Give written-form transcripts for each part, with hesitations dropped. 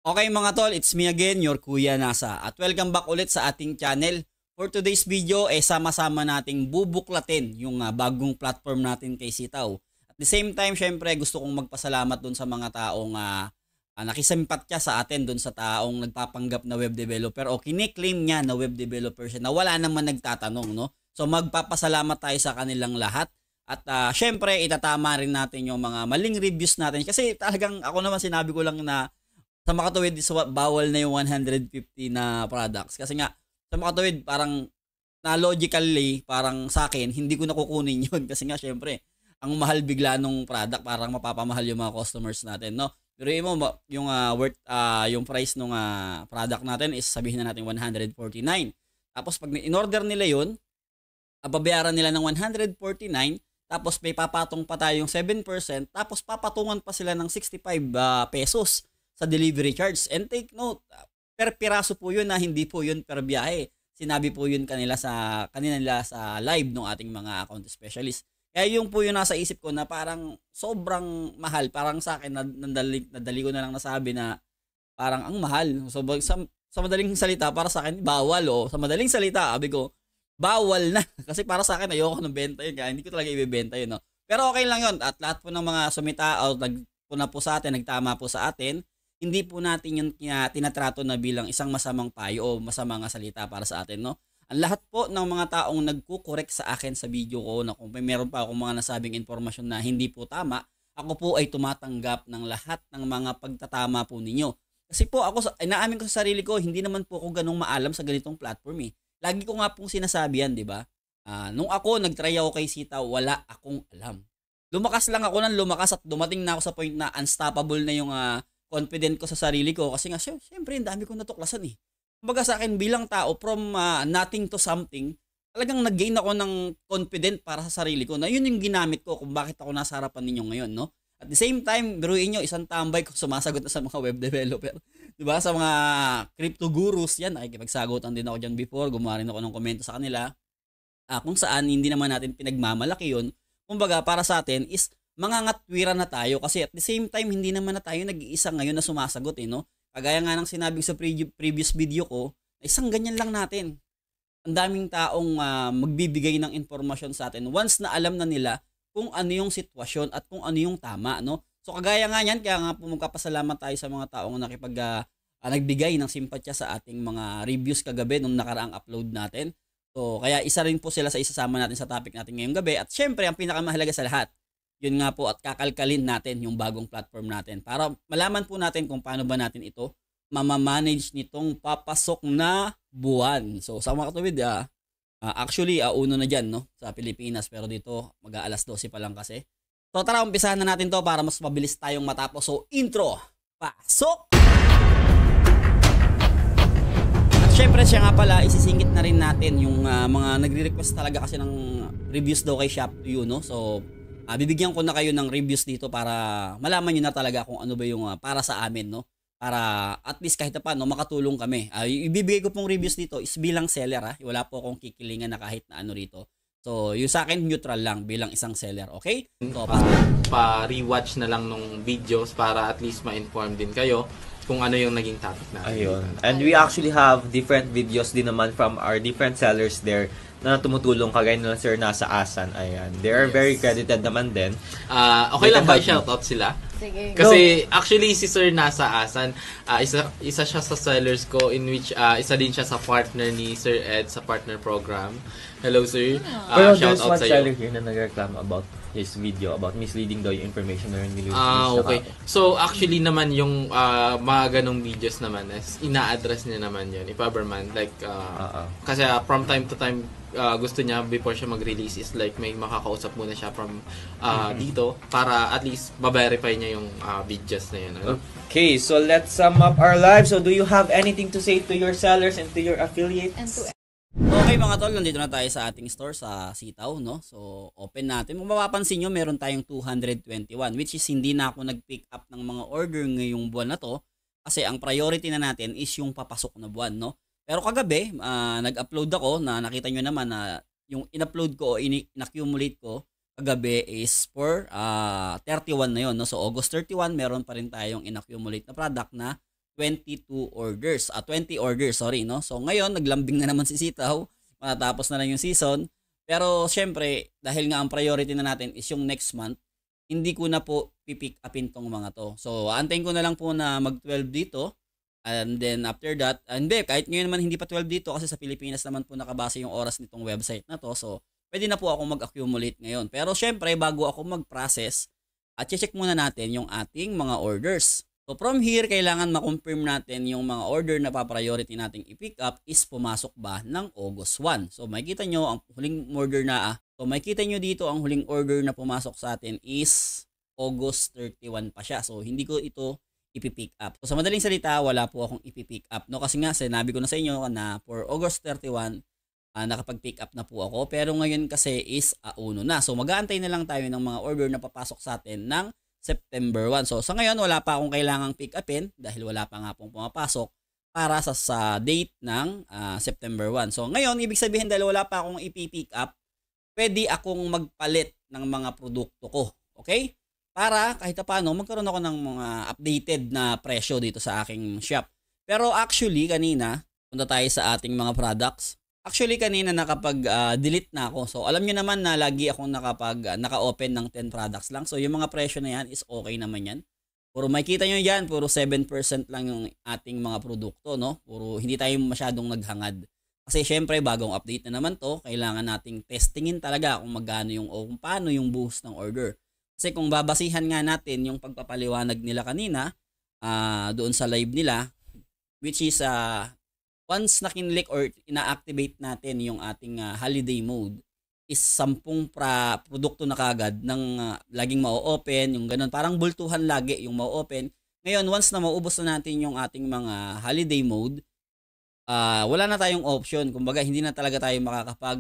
Okay mga tol, it's me again, your Kuya Nasa. At welcome back ulit sa ating channel. For today's video, sama-sama nating bubuklatin yung bagong platform natin kay Sitaw. At the same time, syempre gusto kong magpasalamat dun sa mga taong nakisimpatya sa atin dun sa taong nagpapanggap na web developer o kiniklaim niya na web developer siya na wala naman nagtatanong, no? So magpapasalamat tayo sa kanilang lahat. At syempre itatama rin natin yung mga maling reviews natin kasi talagang ako naman sinabi ko lang na sa makatuwid bawal na yung 150 na products kasi nga sa makatuwid parang na logically parang sa akin hindi ko nakukunin yun kasi nga syempre ang mahal bigla nung product parang mapapamahal yung mga customers natin, no? Pero yung yung price nung product natin is sabihin na natin 149. Tapos pag in-order nila yun, babayaran nila ng 149, tapos may papatong pa tayong 7%, tapos papatungan pa sila ng 65 pesos sa delivery charge. And take note, per piraso po yun na hindi po yun per biyahe. Sinabi po yun kanina nila sa live ng ating mga account specialist. Kaya yung po yun nasa isip ko na parang sobrang mahal. Parang sa akin, nadali ko na lang nasabi na parang ang mahal. So sa madaling salita, para sa akin, bawal. O sa madaling salita, sabi ko, bawal na. Kasi para sa akin, ayoko ng benta yun. Kaya hindi ko talaga ibebenta yun. No? Pero okay lang yun. At lahat po ng mga sumita o nagpuna po sa atin, nagtama po sa atin, hindi po natin yung tinatrato na bilang isang masamang payo o masamang salita para sa atin, no? Ang lahat po ng mga taong nagko-correct sa akin sa video ko na kung may meron pa akong mga nasabing informasyon na hindi po tama, ako po ay tumatanggap ng lahat ng mga pagtatama po ninyo. Kasi po ako, inaamin ko sa sarili ko, hindi naman po ako ganung maalam sa ganitong platform eh. Lagi ko nga pong sinasabi yan, di ba? Nung ako nagtry ako kay Sitaw, wala akong alam. Lumakas lang ako ng lumakas at dumating na ako sa point na unstoppable na yung confident ko sa sarili ko kasi nga syempre ang dami kong natuklasan eh. Kumbaga sa akin bilang tao from nothing to something, talagang nag-gain ako ng confident para sa sarili ko na yun yung ginamit ko kung bakit ako nasa harapan ninyo ngayon, no? At the same time, biruin nyo, isang tambay ko sumasagot na sa mga web developer. Diba? Sa mga crypto gurus, yan, nakikipagsagutan din ako dyan before, gumawa rin ako ng komento sa kanila. Kung saan, hindi naman natin pinagmamalaki yun. Kumbaga, para sa atin is mangangatwira na tayo kasi at the same time hindi naman na tayo nag-iisa ngayon na sumasagot eh, no? Kagaya nga ng sinabi sa previous video ko, isang ganyan lang natin. Ang daming taong magbibigay ng informasyon sa atin once na alam na nila kung ano yung sitwasyon at kung ano yung tama, no? So kagaya nga yan, kaya nga po magpapasalamat tayo sa mga taong nagbigay ng simpatya sa ating mga reviews kagabi nung nakaraang upload natin. So kaya isa rin po sila sa isasama natin sa topic natin ngayong gabi at syempre ang pinakamahalaga sa lahat, yun nga po at kakalkalin natin yung bagong platform natin para malaman po natin kung paano ba natin ito mamamanage nitong papasok na buwan. So sa mga katuwid, actually uno na dyan, no, sa Pilipinas pero dito mag-aalas 12 pa lang kasi. So tara, umpisahan na natin to para mas mabilis tayong matapos. So intro, pasok! At syempre siya nga pala, isisingit na rin natin yung mga nagre-request talaga kasi ng reviews daw kay Shop2You, no? So bibigyan ko na kayo ng reviews dito para malaman nyo na talaga kung ano ba yung para sa amin, no? Para at least kahit pa no, makatulong kami. Ibibigay ko pong reviews dito is bilang seller Wala po akong kikilingan na kahit na ano rito. So, yung sa akin neutral lang bilang isang seller, okay? So, pa-rewatch na lang nung videos para at least ma-inform din kayo kung ano yung naging topic natin. Ayun. And we actually have different videos din naman from our different sellers there na tumutulong kagaya nila Sir Nasa Asan. Ayan. They are very credited naman din. Okay lang ba shoutout sila? Sige. Kasi actually si Sir Nasa Asan, isa siya sa sellers ko in which isa din siya sa partner ni Sir Ed sa partner program. Hello sir. Pero there's Shoutout one sa seller iyo. here na nagreklamo about his video about misleading daw yung information na nililist. Okay. So actually naman yung mga ganong videos naman is ina-address niya naman yun. If ever man, like kasi from time to time gusto niya before siya mag-release is like may makakausap muna siya from dito para at least ma-verify niya yung videos na yun. Ano? Okay, so let's sum up our live. So do you have anything to say to your sellers and to your affiliates? And to okay mga tol, nandito na tayo sa ating store sa Sitaw, no? So, open natin. Kung mapapansin nyo, meron tayong 221 which is hindi na ako nag-pick up ng mga order ngayong buwan na to kasi ang priority na natin is yung papasok na buwan, no? Pero kagabi, nag-upload ako na nakita nyo naman na yung in-upload ko o in-accumulate ko kagabi is for 31 na yon, no? So August 31 meron pa rin tayong in-accumulate na product na 22 orders, 20 orders, sorry, no? So ngayon, naglambing na naman si Sitaw, matatapos na lang yung season. Pero syempre, dahil nga ang priority na natin is yung next month, hindi ko na po pipick upin tong mga to. So, antayin ko na lang po na mag-12 dito. And then after that, hindi, kahit ngayon naman hindi pa 12 dito kasi sa Pilipinas naman po nakabase yung oras nitong website na to. So, pwede na po ako mag-accumulate ngayon. Pero syempre, bago ako mag-process, at check muna natin yung ating mga orders. So from here, kailangan ma-confirm natin yung mga order na pa-priority nating i-pick up is pumasok ba ng August 1. So makikita nyo ang huling order na So makikita nyo dito ang huling order na pumasok sa atin is August 31 pa siya. So hindi ko ito ipipick up. So sa madaling salita, wala po akong ipipick up. No, kasi nga sinabi ko na sa inyo na for August 31, nakapag-pick up na po ako. Pero ngayon kasi is uno na. So mag-aantay na lang tayo ng mga order na papasok sa atin ng September 1. So sa ngayon wala pa akong kailangang pick upin dahil wala pa nga pong pumapasok para sa date ng September 1. So ngayon ibig sabihin dahil wala pa akong ipi-pick up, pwede akong magpalit ng mga produkto ko. Okay? Para kahit paano magkaroon ako ng mga updated na presyo dito sa aking shop. Pero actually kanina, punta tayo sa ating mga products. Actually kanina nakapag-delete na ako. So alam niyo naman na lagi akong naka-open ng 10 products lang. So yung mga presyo na yan is okay naman yan. Puro makikita nyo yan, puro 7% lang yung ating mga produkto, no? Puro hindi tayo masyadong naghangad. Kasi syempre bagong update na naman to, kailangan nating testingin talaga kung magkano yung o kung paano yung boost ng order. Kasi kung babasihan nga natin yung pagpapaliwanag nila kanina doon sa live nila, which is once na kinlik or ina-activate natin yung ating holiday mode is 10 produkto na kagad ng laging ma-open, yung ganun. Parang bultuhan lagi yung ma-open. Ngayon, once na maubos na natin yung ating mga holiday mode, wala na tayong option. Kumbaga, hindi na talaga tayo makakapag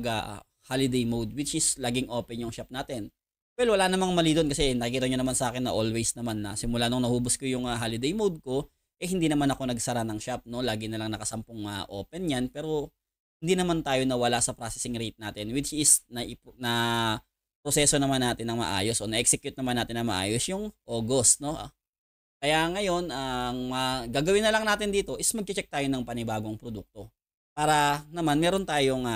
holiday mode, which is laging open yung shop natin. Well, wala namang mali doon kasi nakikita nyo naman sa akin na always naman na simula nung nahubos ko yung holiday mode ko, hindi naman ako nagsara ng shop, no? Lagi na lang nakasampung open yan, pero hindi naman tayo nawala sa processing rate natin, which is na proseso naman natin ng maayos o na-execute naman natin ng maayos yung August, no? Kaya ngayon, ang gagawin na lang natin dito is mag-check tayo ng panibagong produkto para naman meron tayong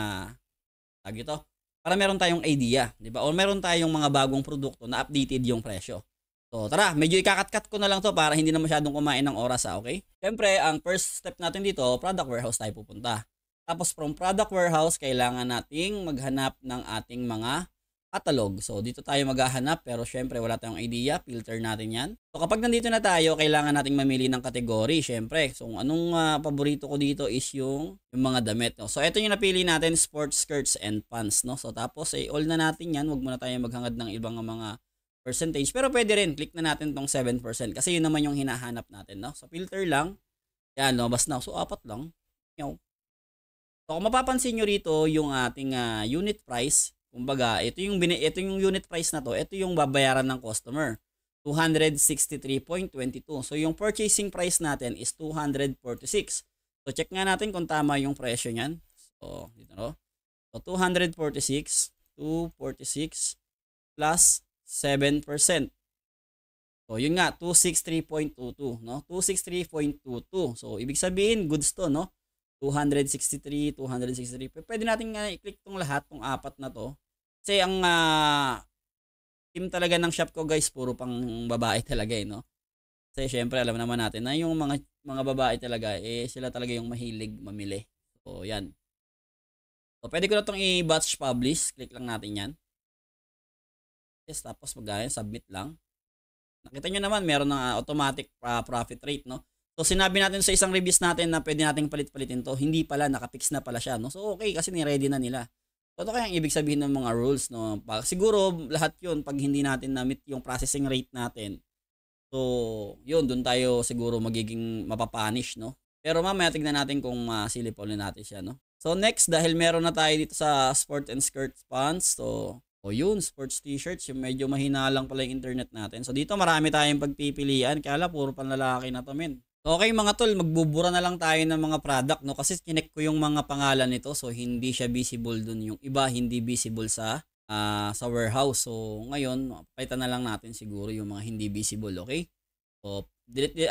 para meron tayong idea, di ba? O meron tayong mga bagong produkto na updated yung presyo. So tara, medyo ikakat-kat ko na lang to para hindi na masyadong kumain ng oras, okay? Siyempre, ang first step natin dito, product warehouse tayo pupunta. Tapos from product warehouse, kailangan nating maghanap ng ating mga catalog. So dito tayo maghahanap pero syempre wala tayong idea, filter natin yan. So kapag nandito na tayo, kailangan nating mamili ng category, syempre. So anong paborito ko dito is yung mga damit. No? So ito yung napili natin, sports skirts and pants. No? So tapos all na natin yan, wag muna tayo maghangad ng ibang mga percentage. Pero pwede rin, click na natin tong 7% kasi yun naman yung hinahanap natin. No? So filter lang, yan, lumabas na. So 4 lang. So kung mapapansin nyo rito yung ating unit price, kumbaga ito yung unit price na to, ito yung babayaran ng customer, 263.22. So yung purchasing price natin is 246. So check nga natin kung tama yung presyo niyan. So dito no. So 246 plus 7%. So yun nga 263.22, no? 263.22. So ibig sabihin goods to, no? 263. Pwede natin i-click tong lahat, tong 4 na to. Kasi ang team talaga ng shop ko, guys, puro pang babae talaga no. Kasi syempre alam naman natin na yung mga babae talaga sila talaga yung mahilig mamili. So yan. So pwede ko na tong i-batch publish, click lang natin yan. Yes, tapos submit lang. Nakita nyo naman meron ng automatic profit rate, no. So sinabi natin sa isang reviews natin na pwede nating palit-palitin to, hindi pala, nakapix na pala siya, no? So okay, kasi ni-ready na nila. So ito kaya ang ibig sabihin ng mga rules, no? Siguro lahat yun, pag hindi natin na-meet yung processing rate natin, so yun, dun tayo siguro magiging mapapanish, no? Pero mamaya tignan natin kung silip ulit natin siya, no? So next, dahil meron na tayo dito sa sport and skirt pants, so yun, sports t-shirts, yung medyo mahina lang pala yung internet natin. So dito marami tayong pagpipilian, kaya puro panlalaki na to, men. Okay mga tol, magbubura na lang tayo ng mga product, no? Kasi chinek ko yung mga pangalan nito, so hindi siya visible dun. Yung iba hindi visible sa warehouse. So ngayon, palitan na lang natin siguro yung mga hindi visible, okay? So delete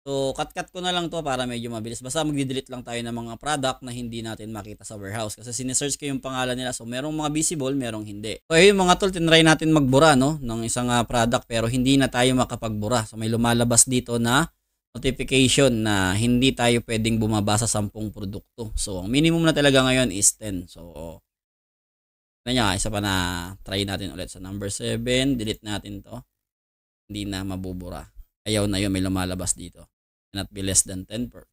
So, cut-cut ko na lang to para medyo mabilis. Basta magdi-delete lang tayo ng mga product na hindi natin makita sa warehouse. Kasi sinesearch ko yung pangalan nila. So, merong mga visible, merong hindi. So, ayun mga tol, tinry natin magbura, no? Ng isang product pero hindi na tayo makapagbura. So, may lumalabas dito na notification na hindi tayo pwedeng bumaba sa 10 produkto. So, ang minimum na talaga ngayon is 10. So, isa pa na try natin ulit sa number 7. Delete natin to. Hindi na mabubura. Ayaw na yun, may lumalabas dito. Not be less than 10 per.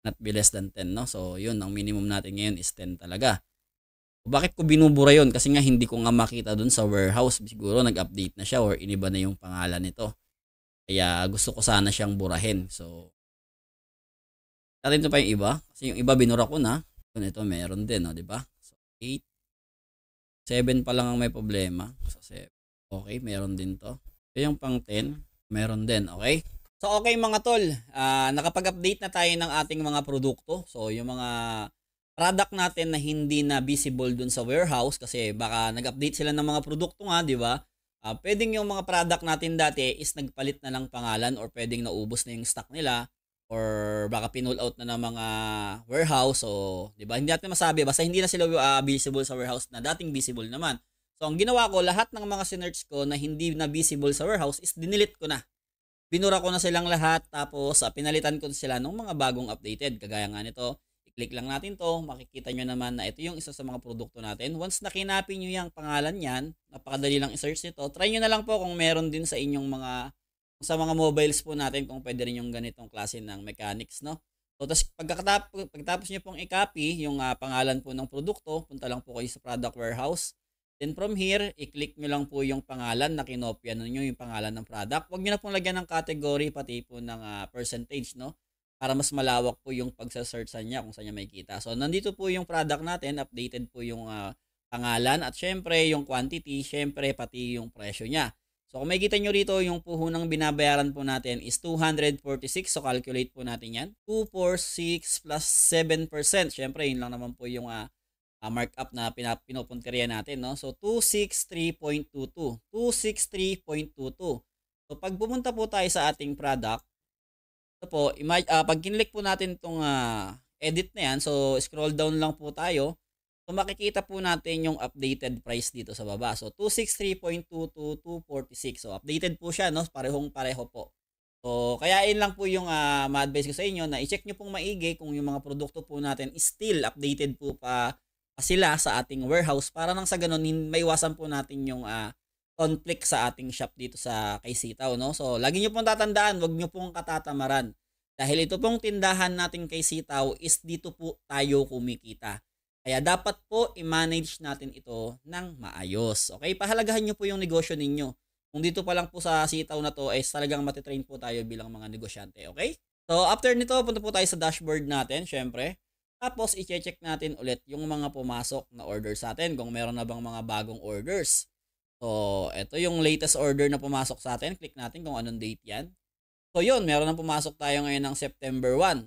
Not be less than 10, no? So, yun, ang minimum natin ngayon is 10 talaga. Bakit ko binubura yun? Kasi nga hindi ko nga makita dun sa warehouse. Siguro nag-update na siya or iniba na yung pangalan nito. Kaya gusto ko sana siyang burahin. So, natin ito pa yung iba. Kasi yung iba binura ko na. Ito meron din, no? Diba? So, 8. 7 pa lang ang may problema. So, 7. Okay, meron din to. So, yung pang 10, meron din. Okay? So, okay mga tol. Nakapag-update na tayo ng ating mga produkto. So, yung mga product natin na hindi na visible dun sa warehouse kasi baka nag-update sila ng mga produkto nga, di ba? Pwedeng yung mga product natin dati is nagpalit na ng pangalan or pwedeng naubos na yung stock nila or baka pinull out na ng mga warehouse. So, di ba? Hindi natin masabi. Basta hindi na sila visible sa warehouse na dating visible naman. So, ang ginawa ko, lahat ng mga sinerch ko na hindi na visible sa warehouse is dinilit ko na. Binura ko na silang lahat tapos pinalitan ko sila ng mga bagong updated. Kagaya nga nito, i-click lang natin to, makikita nyo naman na ito yung isa sa mga produkto natin. Once na kinapin nyo yung pangalan yan, napakadali lang i-search nito. Try nyo na lang po kung meron din sa inyong sa mga mobiles po natin kung pwede rin yung ganitong klase ng mechanics, no? So, pagkatapos nyo pong i-copy yung pangalan po ng produkto, punta lang po kayo sa product warehouse. Then from here, i-click nyo lang po yung pangalan na kinopya nyo yung pangalan ng product. Huwag nyo na pong lagyan ng category pati po ng percentage, no? Para mas malawak po yung pagsa-searchan niya kung saan niya makikita. So, nandito po yung product natin, updated po yung pangalan at syempre yung quantity, syempre pati yung presyo niya. So, kung makikita nyo rito, yung puhunang binabayaran po natin is 246. So, calculate po natin yan. 246 plus 7%. Syempre, yun lang naman po yung markup na pinopunteriya natin, no? So 263.22. 263.22. So pag pumunta po tayo sa ating product, ito po, pag kinlik po natin itong edit na yan, so scroll down lang po tayo, so makikita po natin yung updated price dito sa baba. So 263.22, 246. So updated po siya, no? Pareho po. So kaya yun lang po yung ma-advise ko sa inyo na i-check nyo pong maigi kung yung mga produkto po natin is still updated po pa sila sa ating warehouse para nang sa ganun may iwasan po natin yung conflict sa ating shop dito sa kay Sitaw, no? So lagi niyo pong tatandaan, wag niyo pong katatamaran. Dahil ito pong tindahan natin kay Sitaw is dito po tayo kumikita. Kaya dapat po i-manage natin ito ng maayos. Okay? Pahalagahan niyo po yung negosyo ninyo. Kung dito pa lang po sa Sitaw na to ay talagang matitrain po tayo bilang mga negosyante, okay? So after nito, punta po tayo sa dashboard natin, syempre. Tapos, i-check natin ulit yung mga pumasok na orders sa atin kung meron na bang mga bagong orders. So, ito yung latest order na pumasok sa atin. Click natin kung anong date yan. So, yun. Meron na pumasok tayo ngayon ng September 1.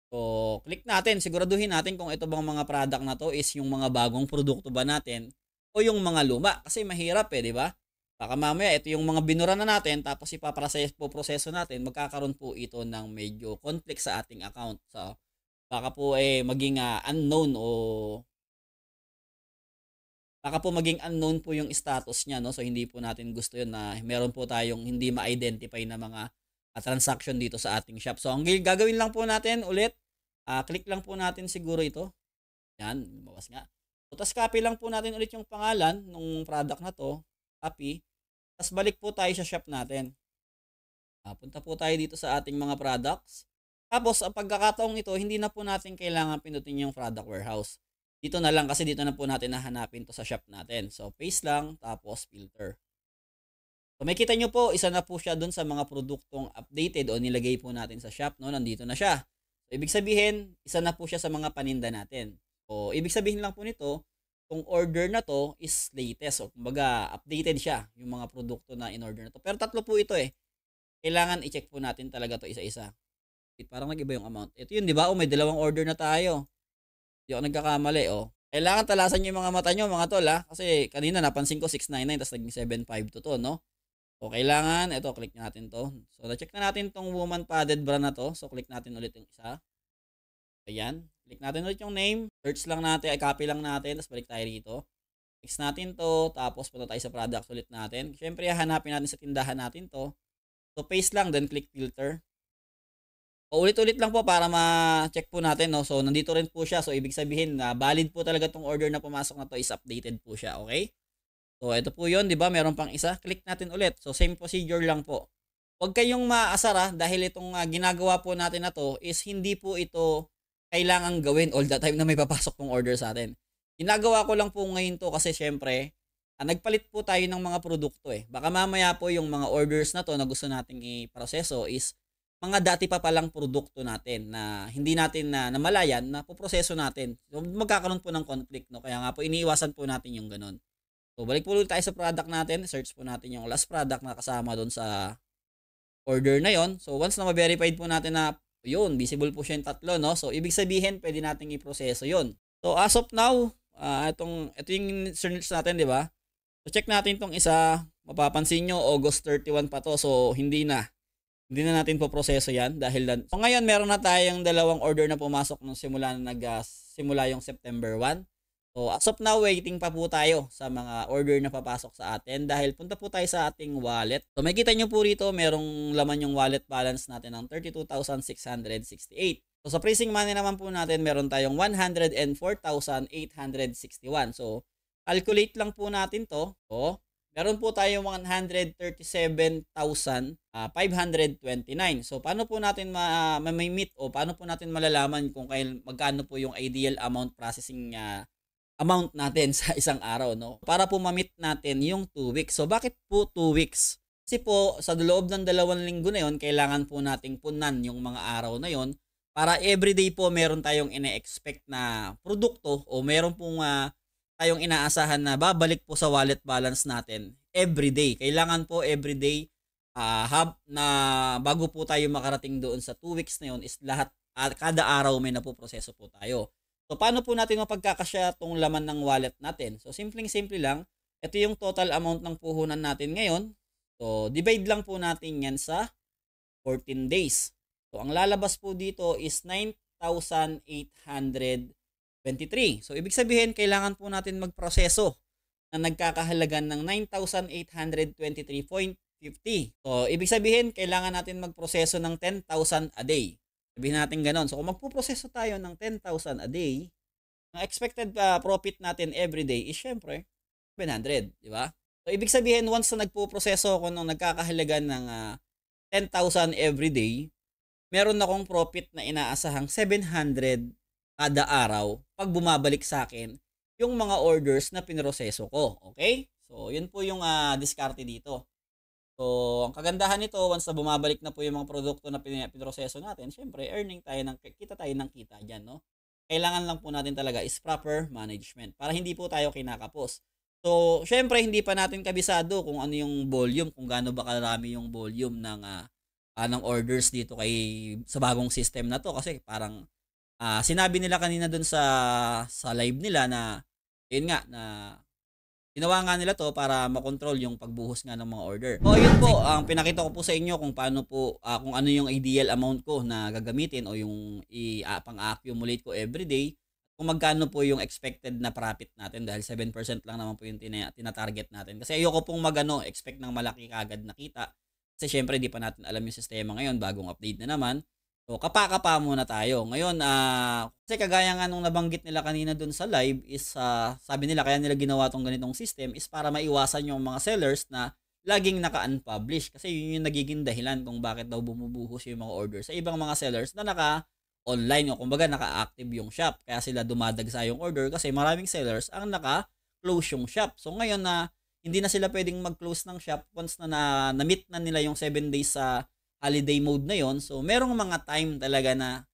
So, click natin. Siguraduhin natin kung ito bang mga product na to is yung mga bagong produkto ba natin o yung mga luma. Kasi mahirap di ba? Baka mamaya, ito yung mga binura na natin tapos ipaproseso natin. Magkakaroon po ito ng medyo conflict sa ating account. So, baka po maging unknown o baka po maging unknown po yung status niya, no? So hindi po natin gusto yun na meron po tayong hindi ma-identify na mga transaction dito sa ating shop. So ang gagawin lang po natin ulit, click lang po natin siguro ito. Yan, bawas nga. So tas copy lang po natin ulit yung pangalan ng product na to, copy. Tas balik po tayo sa shop natin. Punta po tayo dito sa ating mga products. Tapos, ang pagkakataong ito, hindi na po natin kailangan pinutin yung product warehouse. Dito na lang kasi dito na po natin nahanapin to sa shop natin. So, paste lang, tapos filter. So, makikita nyo po, isa na po siya dun sa mga produktong updated o nilagay po natin sa shop. No? Nandito na siya. So, ibig sabihin, isa na po siya sa mga paninda natin. So, ibig sabihin lang po nito, kung order na to is latest. O, kumbaga, updated siya yung mga produkto na in-order na to. Pero tatlo po ito Kailangan i-check po natin talaga to isa-isa. Parang nag-iba yung amount. Ito yun, di ba? May dalawang order na tayo. Hindi ako nagkakamali, Kailangan talasan yung mga mata nyo, mga tol, Kasi kanina napansin ko 699 tapos naging 752 to, no? So, kailangan, ito, click natin to. So, na-check na natin tong woman padded bra na to. So, click natin ulit yung isa. Ayan. Click natin ulit yung name. Search lang natin, copy lang natin. Tapos balik tayo rito. Next natin to. Tapos punta tayo sa products ulit natin. Siyempre, hanapin natin sa tindahan natin to. So, paste lang, then click filter. O, ulit-ulit lang po para ma-check po natin. No? So, nandito rin po siya. So, ibig sabihin na valid po talaga tong order na pumasok na to is updated po siya. Okay? So, ito po yun, di ba? Meron pang isa. Click natin ulit. So, same procedure lang po. Huwag kayong maasar dahil itong ginagawa po natin na to is hindi po ito kailangang gawin all the time na may papasok pong order sa atin. Ginagawa ko lang po ngayon to kasi syempre, nagpalit po tayo ng mga produkto eh. Baka mamaya po yung mga orders na to na gusto nating i-proseso is mga dati pa palang produkto natin na hindi natin na namalayan na poproseso natin. So, magkakaroon po ng conflict. No? Kaya nga po iniiwasan po natin yung ganun. So, balik po ulit tayo sa product natin. Search po natin yung last product na kasama doon sa order na yon. So, once na ma-verified po natin na yun, visible po siya yung tatlo, no? So, ibig sabihin, pwede nating iproseso yun. So, as of now, ito yung search natin, di ba? So, check natin itong isa. Mapapansin nyo, August 31 pa to. So, hindi na natin po proseso yan. So, ngayon, meron na tayong dalawang order na pumasok nung simula yung September 1. So, as of now, waiting pa po tayo sa mga order na papasok sa atin dahil punta po tayo sa ating wallet. So, makikita nyo po rito, merong laman yung wallet balance natin ng 32,668. So, sa pricing money naman po natin, meron tayong 104,861. So, calculate lang po natin to. So, meron po tayong 137,529. So, paano po natin ma-meet o paano po natin malalaman kung magkano po yung ideal amount processing amount natin sa isang araw, no? Para po ma-meet natin yung 2 weeks. So, bakit po 2 weeks? Kasi po, sa loob ng 2 linggo na yon, kailangan po nating punan yung mga araw na yon para everyday po meron tayong ine-expect na produkto o meron pong tayong inaasahan na babalik po sa wallet balance natin everyday. Kailangan po everyday na bago po tayo makarating doon sa 2 weeks na yon is kada araw may napoproseso po tayo. So, paano po natin mapagkakasya itong laman ng wallet natin? So, simple lang. Ito yung total amount ng puhunan natin ngayon. So, divide lang po natin yan sa 14 days. So, ang lalabas po dito is 9,823. So, ibig sabihin, kailangan po natin magproseso na nagkakahalaga ng 9,823.50. So, ibig sabihin, kailangan natin magproseso ng 10,000 a day. Sabihin natin ganon. So, kung magpuproseso tayo ng 10,000 a day, ang expected profit natin every day is syempre 700, di ba? So, ibig sabihin, once na nagpuproseso ako ng nagkakahalaga ng 10,000 every day, meron akong profit na inaasahang 700 kada araw pag bumabalik sa akin yung mga orders na pinroseso ko. Okay? So, yun po yung diskarte dito. So, ang kagandahan nito, once na bumabalik na po yung mga produkto na pinroseso natin, syempre, kita tayo ng kita dyan, no? Kailangan lang po natin talaga is proper management para hindi po tayo kinakapos. So, syempre, hindi pa natin kabisado kung ano yung volume, kung gaano ba karami yung volume ng orders dito sa bagong system na to. Kasi parang sinabi nila kanina dun sa live nila na, yun nga, na ginawa nga nila to para makontrol yung pagbuhos nga ng mga order. So, ayun po, ang pinakita ko po sa inyo kung paano po, kung ano yung ideal amount ko na gagamitin o yung pang-accumulate ko everyday, kung magkano po yung expected na profit natin dahil 7% lang naman po yung tinatarget natin. Kasi ayoko pong expect ng malaki kagad na kita. Kasi syempre di pa natin alam yung sistema ngayon, bagong update na naman. So, kapa-kapa muna tayo. Ngayon, kasi kagaya nga nung nabanggit nila kanina dun sa live is, sabi nila kaya nila ginawa tong ganitong system is para maiwasan yung mga sellers na laging naka-unpublish. Kasi yun yung nagiging dahilan kung bakit daw bumubuhos yung mga orders sa ibang mga sellers na naka-online o kumbaga naka-active yung shop. Kaya sila dumadagsa yung order kasi maraming sellers ang naka-close yung shop. So, ngayon na hindi na sila pwedeng mag-close ng shop once na na-meet na nila yung 7 days sa holiday mode na yon. So, merong mga time talaga na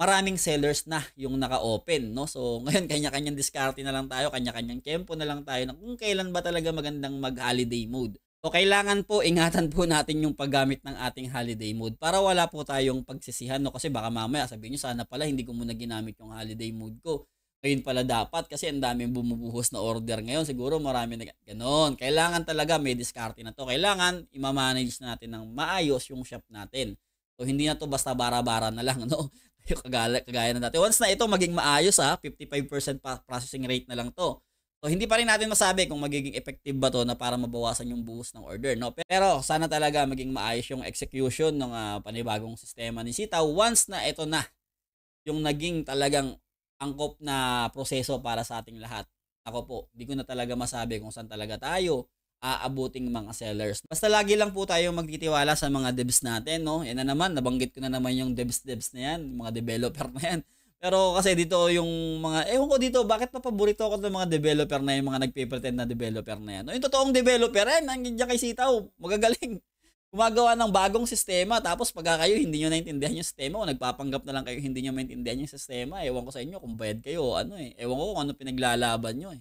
maraming sellers na yung naka-open, no? So, ngayon, kanya-kanyang diskarte na lang tayo, kanya-kanyang tempo na lang tayo na kung kailan ba talaga magandang mag-holiday mode. So, kailangan po, ingatan po natin yung paggamit ng ating holiday mode para wala po tayong pagsisihan, no? Kasi baka mamaya sabihin nyo, sana pala hindi ko muna ginamit yung holiday mode ko. Ngayon pala dapat kasi ang daming bumubuhos na order ngayon. Siguro marami na ganon. Kailangan talaga may diskarte na to. Kailangan i-manage natin ng maayos yung shop natin. So hindi na to basta bara-bara na lang, no? Yung kagaya na dati. Once na ito maging maayos 55% processing rate na lang to. So hindi pa rin natin masabi kung magiging effective ba to na para mabawasan yung buhos ng order, no? Pero sana talaga maging maayos yung execution ng panibagong sistema ni Sitaw once na ito na yung naging talagang angkop na proseso para sa ating lahat. Ako po, di ko na talaga masabi kung saan talaga tayo aabuting mga sellers. Basta lagi lang po tayo magtitiwala sa mga devs natin, no? Yan na naman, nabanggit ko na naman yung devs na yan, mga developer na yan. Pero kasi dito yung mga, ewan ko dito, bakit paborito ako ng mga developer na yung mga nagpe-pretend na developer na yan? No, yung totoong developer, nandiyan kay Sitaw, magagaling. Gumagawa ng bagong sistema, tapos pagka kayo hindi nyo naintindihan yung sistema o nagpapanggap na lang kayo hindi nyo maintindihan yung sistema, ewan ko sa inyo kung bayad kayo ewan ko kung ano pinaglalaban nyo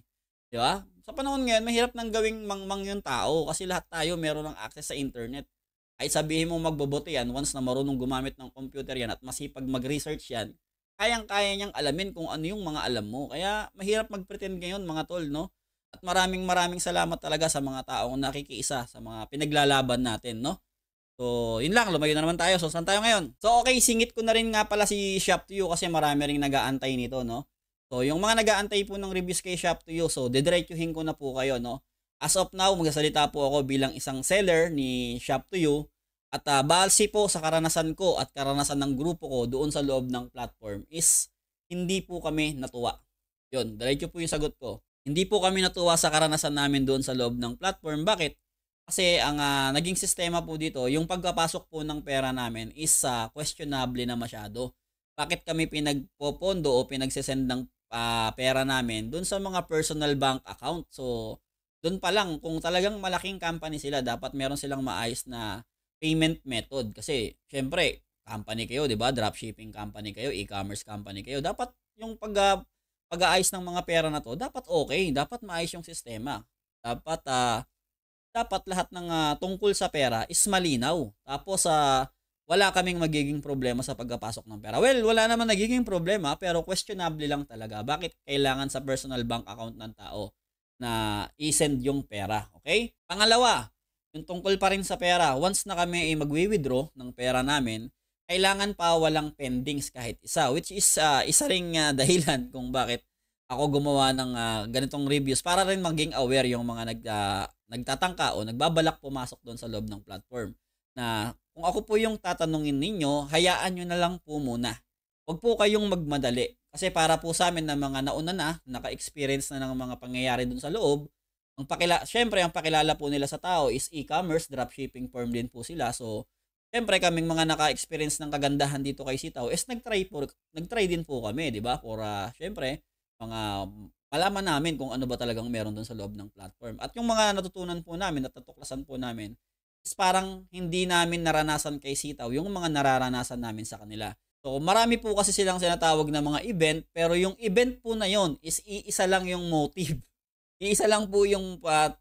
di ba? Sa panahon ngayon mahirap nang gawing mangmang yung tao kasi lahat tayo meron ng access sa internet. Kahit sabihin mo magboboto yan, once na marunong gumamit ng computer yan at masipag mag-research yan, kayang-kaya niyang alamin kung ano yung mga alam mo. Kaya mahirap mag-pretend ngayon mga tol, no? At maraming salamat talaga sa mga taong nakikiisa sa mga pinaglalaban natin, no? So, yun lang, lumayo na naman tayo. So, saan tayo ngayon? So, okay, singit ko na rin nga pala si Shop2You kasi marami ring nag-aantay nito, no? So, yung mga nag-aantay po ng reviews kay Shop2You, so, didiretsuhin ko na po kayo, no? As of now, magsasalita po ako bilang isang seller ni Shop2You at base po sa karanasan ko at karanasan ng grupo ko doon sa loob ng platform is hindi po kami natuwa. Yun, diretso po yung sagot ko. Hindi po kami natuwa sa karanasan namin doon sa loob ng platform. Bakit? Kasi ang naging sistema po dito, yung pagpapasok po ng pera namin is questionable na masyado. Bakit kami pinagpopondo o pinagsesend ng pera namin doon sa mga personal bank account? So, doon pa lang, kung talagang malaking company sila, dapat meron silang maayos na payment method. Kasi, syempre, company kayo, di ba? Dropshipping company kayo, e-commerce company kayo. Dapat yung pag-aayos ng mga pera na to, dapat okay, dapat maayos yung sistema. Dapat lahat ng tungkol sa pera is malinaw. Tapos wala kaming magiging problema sa pagpapasok ng pera. Well, wala naman nagiging problema pero questionable lang talaga. Bakit kailangan sa personal bank account ng tao na i-send yung pera? Okay? Pangalawa, yung tungkol pa rin sa pera. Once na kami ay magwi-withdraw ng pera namin, kailangan pa walang pendings kahit isa, which is isa ring dahilan kung bakit ako gumawa ng ganitong reviews para rin maging aware yung mga nagtatangka o nagbabalak pumasok doon sa loob ng platform. Na kung ako po yung tatanungin ninyo, hayaan nyo na lang po muna. Huwag po kayong magmadali. Kasi para po sa amin na mga nauna na, naka-experience na ng mga pangyayari doon sa loob, syempre ang pakilala po nila sa tao is e-commerce, dropshipping firm din po sila. So, syempre kaming mga naka-experience ng kagandahan dito kay Sitaw is nagtry din po kami, di ba? Para syempre mga malaman namin kung ano ba talagang meron doon sa loob ng platform. At yung mga natutunan po namin at natuklasan po namin is parang hindi namin naranasan kay Sitaw yung mga nararanasan namin sa kanila. So marami po kasi silang sinatawag na mga event pero yung event po na yon is iisa lang yung motive. Iisa lang po yung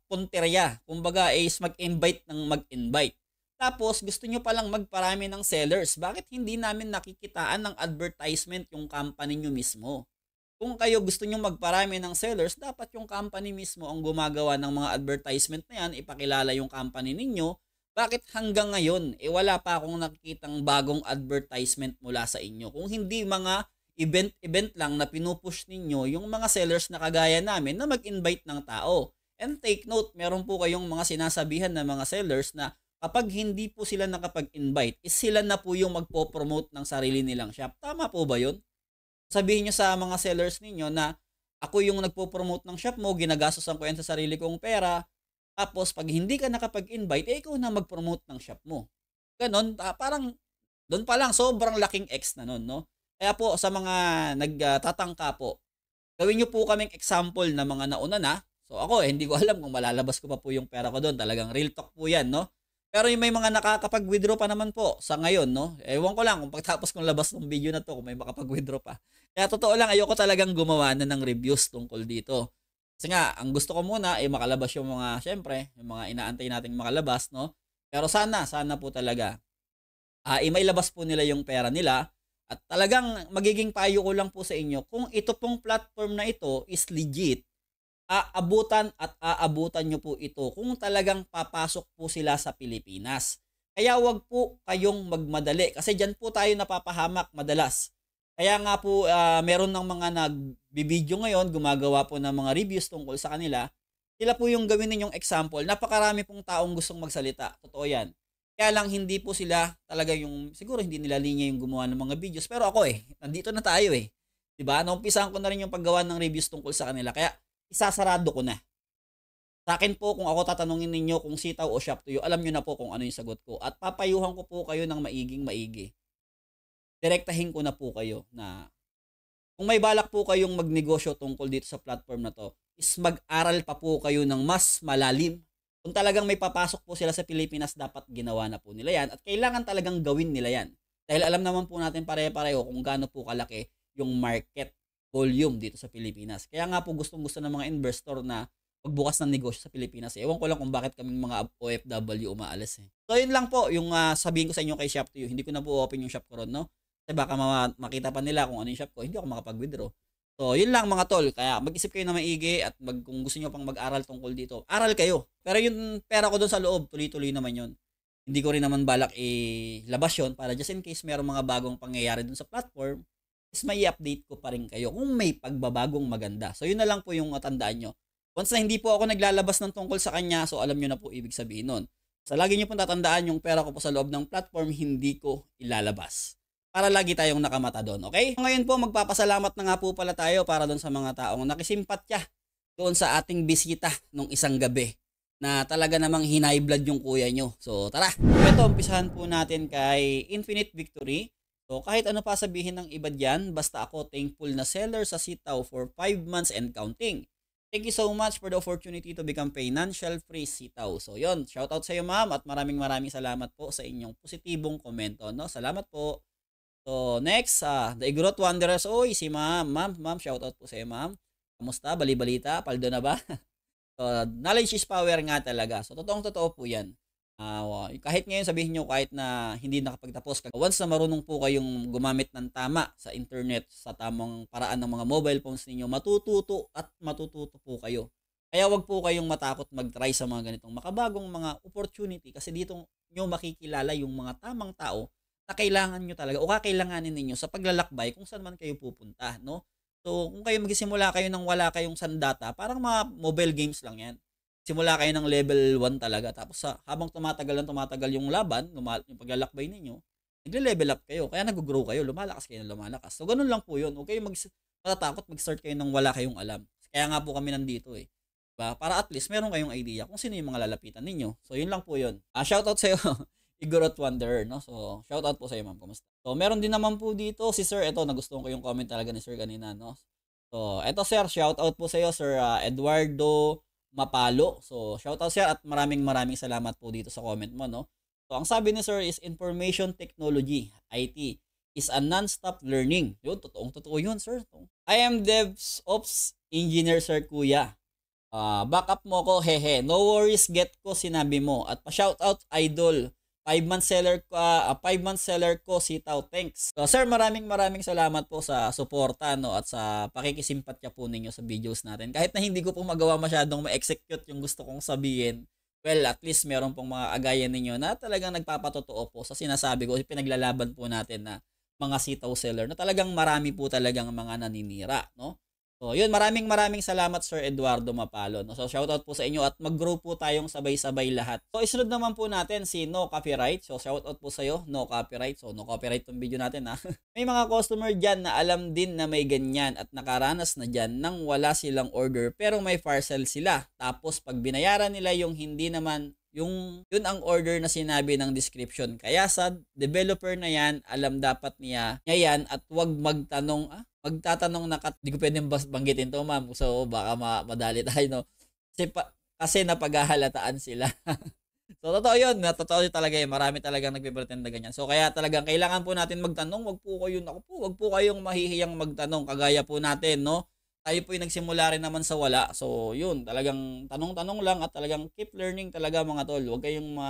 punterya. Kumbaga is mag-invite ng mag-invite. Tapos, gusto nyo palang magparami ng sellers. Bakit hindi namin nakikitaan ng advertisement yung company nyo mismo? Kung kayo gusto nyo magparami ng sellers, dapat yung company mismo ang gumagawa ng mga advertisement na yan, ipakilala yung company ninyo. Bakit hanggang ngayon, wala pa akong nakikitang bagong advertisement mula sa inyo? Kung hindi mga event lang na pinupush ninyo yung mga sellers na kagaya namin na mag-invite ng tao. And take note, meron po kayong mga sinasabihan na mga sellers na kapag hindi po sila nakapag-invite, is sila na po yung magpo-promote ng sarili nilang shop. Tama po ba yun? Sabihin nyo sa mga sellers ninyo na ako yung nagpo-promote ng shop mo, ginagastosan ko yan sa sarili kong pera, tapos pag hindi ka nakapag-invite, ikaw na mag-promote ng shop mo. Ganon, parang doon pa lang, sobrang laking X na nun, no? Kaya po, sa mga nagtatangka po, gawin nyo po kaming example na mga nauna na. So ako, hindi ko alam kung malalabas ko pa po yung pera ko doon. Talagang real talk po yan, no? Pero yung may mga nakakapag-withdraw pa naman po sa ngayon, no? Ewan ko lang kung pagtapos kong labas ng video na to, kung may makapag-withdraw pa. Kaya totoo lang, ayoko talagang gumawa na ng reviews tungkol dito. Kasi nga, ang gusto ko muna ay makalabas yung mga, syempre, yung mga inaantay nating makalabas, no? Pero sana po talaga, mailabas po nila yung pera nila At talagang magiging payo ko lang po sa inyo, kung ito pong platform na ito is legit, aabutan at aabutan nyo po ito kung talagang papasok po sila sa Pilipinas. Kaya wag po kayong magmadali kasi dyan po tayo napapahamak madalas. Kaya nga po meron ng mga nagbibideo ngayon, gumagawa po ng mga reviews tungkol sa kanila. Sila po yung gawin ninyong example. Napakarami pong taong gustong magsalita. Totoo yan. Kaya lang hindi po sila talaga yung, siguro hindi nila linya yung gumawa ng mga videos. Pero ako nandito na tayo Diba? Naumpisahan ko na rin yung paggawa ng reviews tungkol sa kanila. Kaya isasarado ko na. Sa akin po, kung ako tatanungin ninyo kung sitaw o shop to you, alam nyo na po kung ano yung sagot ko. At papayuhan ko po kayo ng maigi. Direktahin ko na po kayo na kung may balak po kayong magnegosyo tungkol dito sa platform na to, is mag-aral pa po kayo ng mas malalim. Kung talagang may papasok po sila sa Pilipinas, dapat ginawa na po nila yan. At kailangan talagang gawin nila yan. Dahil alam naman po natin pare-pareho kung gaano po kalaki yung market volume dito sa Pilipinas. Kaya nga po gustong-gusto ng mga investor na magbukas ng negosyo sa Pilipinas. Ewan ko lang kung bakit kaming mga OFW umaalis So yun lang po yung sabihin ko sa inyo kay Shop to You. Hindi ko na po open yung shop ko ron, no? Kasi baka makita pa nila kung ano yung shop ko. Hindi ako makapag-withdraw. So yun lang mga tol. Kaya mag-isip kayo na maigi at kung gusto niyo pang mag-aral tungkol dito, aral kayo. Pero yung pera ko doon sa loob, tuloy-tuloy naman yun. Hindi ko rin naman balak ilabas yun para just in case mayroong mga bagong pangyayari doon sa platform, is may i-update ko pa rin kayo kung may pagbabagong maganda. So yun na lang po yung tandaan nyo. Once na hindi po ako naglalabas ng tungkol sa kanya, so alam nyo na po ibig sabihin nun. So lagi nyo pong tatandaan yung pera ko po sa loob ng platform, hindi ko ilalabas. Para lagi tayong nakamata doon, okay? Ngayon po, magpapasalamat na nga po pala tayo para doon sa mga taong nakisimpatya doon sa ating bisita nung isang gabi na talaga namang hinay blood yung kuya nyo. So tara, ito umpisahan po natin kay Infinite Victory. So kahit ano pa sabihin ng iba dyan, basta ako thankful na seller sa sitaw for 5 months and counting. Thank you so much for the opportunity to become financial free sitaw. So yon, shoutout sa iyo ma'am at maraming salamat po sa inyong positibong komento. No? Salamat po. So next, The Igorot Wanderers. Oy, si ma'am, shoutout po sa iyo ma'am. Kamusta? Bali-balita? Paldo na ba? So knowledge is power nga talaga. So totoong-totoo po yan. Kahit ngayon sabihin nyo kahit na hindi nakapagtapos, once na marunong po kayong gumamit ng tama sa internet, sa tamang paraan ng mga mobile phones ninyo, matututo po kayo. Kaya wag po kayong matakot mag-try sa mga ganitong makabagong mga opportunity kasi dito nyo makikilala yung mga tamang tao na kailangan nyo talaga o kakailanganin ninyo sa paglalakbay kung saan man kayo pupunta, no? So kung kayo magsimula kayo nang wala kayong sandata, parang mga mobile games lang yan. Simula kayo ng level 1 talaga. Tapos habang tumatagal yung laban, yung paglalakbay ninyo, nagle-level up kayo. Kaya nag-grow kayo, lumalakas kayo ng lumalakas. So ganun lang po yun. Okay, matatakot mag-start kayo nang wala kayong alam. Kaya nga po kami nandito Diba? Para at least meron kayong idea kung sino yung mga lalapitan ninyo. So yun lang po yun. Shoutout sa iyo, Igorot Wanderer, no? So shoutout po sa iyo, ma'am. Kumusta? So meron din naman po dito si Sir, ito nagustuhan ko yung comment talaga ni Sir kanina, no? So eto Sir, shoutout po sa iyo, Sir Eduardo Mapalo. So, shoutout sir at maraming salamat po dito sa comment mo, no? So, ang sabi ni sir is information technology, IT, is a non-stop learning. Yun, totoo yun, sir. I am DevOps engineer, sir, kuya. Backup mo ko, hehe. No worries, get ko, sinabi mo. At pa-shoutout, idol. 5-month seller ko, sitaw. Thanks. So, sir, maraming salamat po sa suporta, no, at sa pakikisimpatya po ninyo sa videos natin. Kahit na hindi ko po magawa masyadong ma-execute yung gusto kong sabihin, well, at least meron pong mga agayan ninyo na talagang nagpapatotoo po sa sinasabi ko, pinaglalaban po natin na mga sitaw seller na talagang marami po talagang mga naninira, no? So, yun, maraming salamat Sir Eduardo Mapalo. No? So, shoutout po sa inyo at mag-grow po tayong sabay-sabay lahat. So, isunod naman po natin si No Copyright. So, shoutout po sa iyo, No Copyright. So, no copyright tong video natin ha. May mga customer dyan na alam din na may ganyan at nakaranas na dyan nang wala silang order pero may parcel sila. Tapos, pag binayaran nila yung hindi naman yun ang order na sinabi ng description. Kaya sa developer na yan, alam dapat niya yan at wag magtatanong na di ko pwedeng banggitin to ma'am. So baka madali tayo, no? Kasi napaghahalataan sila. So totoo yun. Totoo yun talaga yun. Marami talagang nagpipretend na ganyan. So kaya talagang kailangan po natin magtanong. Wag po kayong mahihiyang magtanong. Kagaya po natin, no? Tayo po yung nagsimula rin naman sa wala. So, yun, talagang tanong-tanong lang at talagang keep learning talaga mga tol. Huwag kayong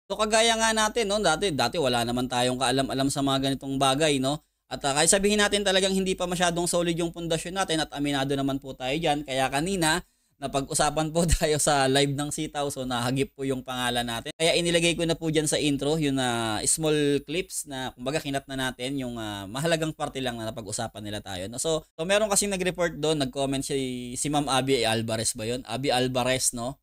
So, kagaya nga natin, no? Dati wala naman tayong kaalam-alam sa mga ganitong bagay, no? At kahit sabihin natin talagang hindi pa masyadong solid yung pundasyon natin at aminado naman po tayo dyan. Kaya kanina, napag-usapan po tayo sa live ng Sitaw, so nahagip po yung pangalan natin. Kaya inilagay ko na po dyan sa intro yung small clips na kumbaga kinat na natin yung mahalagang parte lang na napag-usapan nila tayo. No? So meron kasing nag-report doon, nag-comment si Ma'am Abby Alvarez ba yun? Abby Alvarez, no?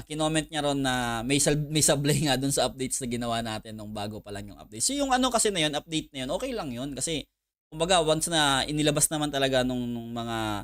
Kinoment niya ron na may sablay nga dun sa updates na ginawa natin nung bago pa lang yung update. So yung ano kasi na yun, update na yun, okay lang yun kasi kumbaga once na inilabas naman talaga nung mga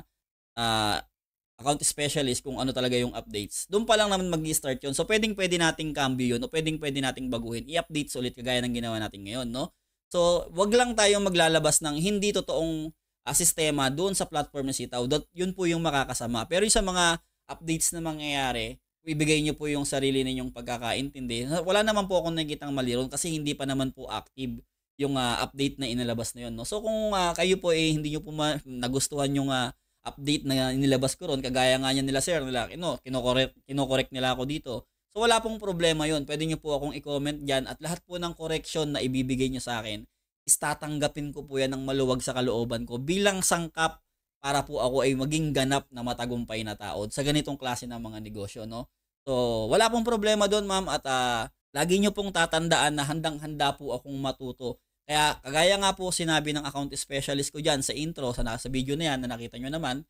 account specialist kung ano talaga yung updates, doon pa lang naman mag-start yun. So pwede nating cambio yun o pwede nating baguhin, i-update ulit kagaya ng ginawa natin ngayon, no? So wag lang tayong maglalabas ng hindi totoong sistema doon sa platform ng Sitaw. Yun po yung makakasama. Pero yung sa mga updates na mangyayari, ibigay nyo po yung sarili ninyong pagkakaintindi. Wala naman po akong nakikitang mali ron kasi hindi pa naman po active yung update na inilabas na yun. No? So kung kayo po hindi nyo po nagustuhan yung update na inilabas ko ron, kagaya nga nila sir, kinokorek nila ako dito. So wala pong problema yun. Pwede nyo po akong i-comment dyan at lahat po ng correction na ibibigay nyo sa akin, tatanggapin ko po yan ng maluwag sa kalooban ko bilang sangkap para po ako ay maging ganap na matagumpay na tao sa ganitong klase ng mga negosyo, no? So, wala pong problema doon, ma'am, at lagi nyo pong tatandaan na handang-handa po akong matuto. Kaya, kagaya nga po sinabi ng account specialist ko dyan sa intro, sa video na yan na nakita nyo naman,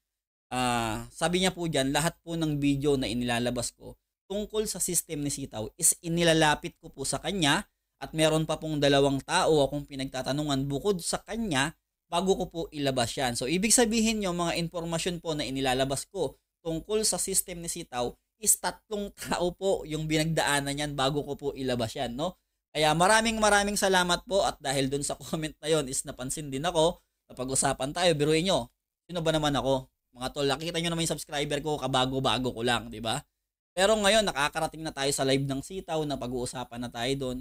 sabi niya po dyan, lahat po ng video na inilalabas ko tungkol sa system ni Sitaw is inilalapit ko po sa kanya at meron pa pong 2 tao akong pinagtatanungan bukod sa kanya bago ko po ilabas yan. So, ibig sabihin nyo, mga informasyon po na inilalabas ko tungkol sa system ni Sitaw is 3 tao po yung binagdaanan yan bago ko po ilabas yan, no? Kaya maraming salamat po at dahil dun sa comment na yon is napansin din ako, napag-usapan tayo, biruin nyo, sino ba naman ako? Mga tol, nakita nyo naman yung subscriber ko, kabago-bago ko lang, di ba? Pero ngayon, nakakarating na tayo sa live ng Sitaw na pag-uusapan na tayo doon.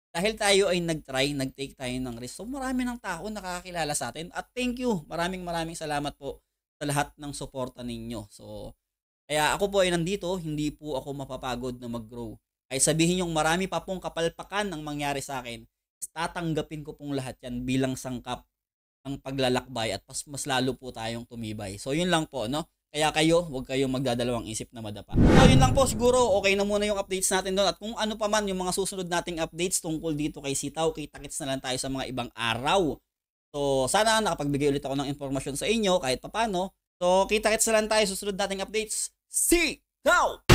Dahil tayo ay nag-take tayo ng risk. So marami ng tao nakakakilala sa atin. At thank you. Maraming salamat po sa lahat ng suporta ninyo. So, kaya ako po ay nandito, hindi po ako mapapagod na mag-grow. Ay sabihin yung marami pa pong kapalpakan ang mangyari sa akin, tatanggapin ko pong lahat yan bilang sangkap ng paglalakbay at mas lalo po tayong tumibay. So yun lang po, no? Kaya kayo, huwag kayong magdadalawang isip na madapa. So yun lang po, siguro okay na muna yung updates natin doon. At kung ano pa man yung mga susunod nating updates tungkol dito kay Sitaw, kita-kits na lang tayo sa mga ibang araw. So sana nakapagbigay ulit ako ng informasyon sa inyo kahit papano. So kita-kits na lang tayo sa susunod nating updates. Sitaw!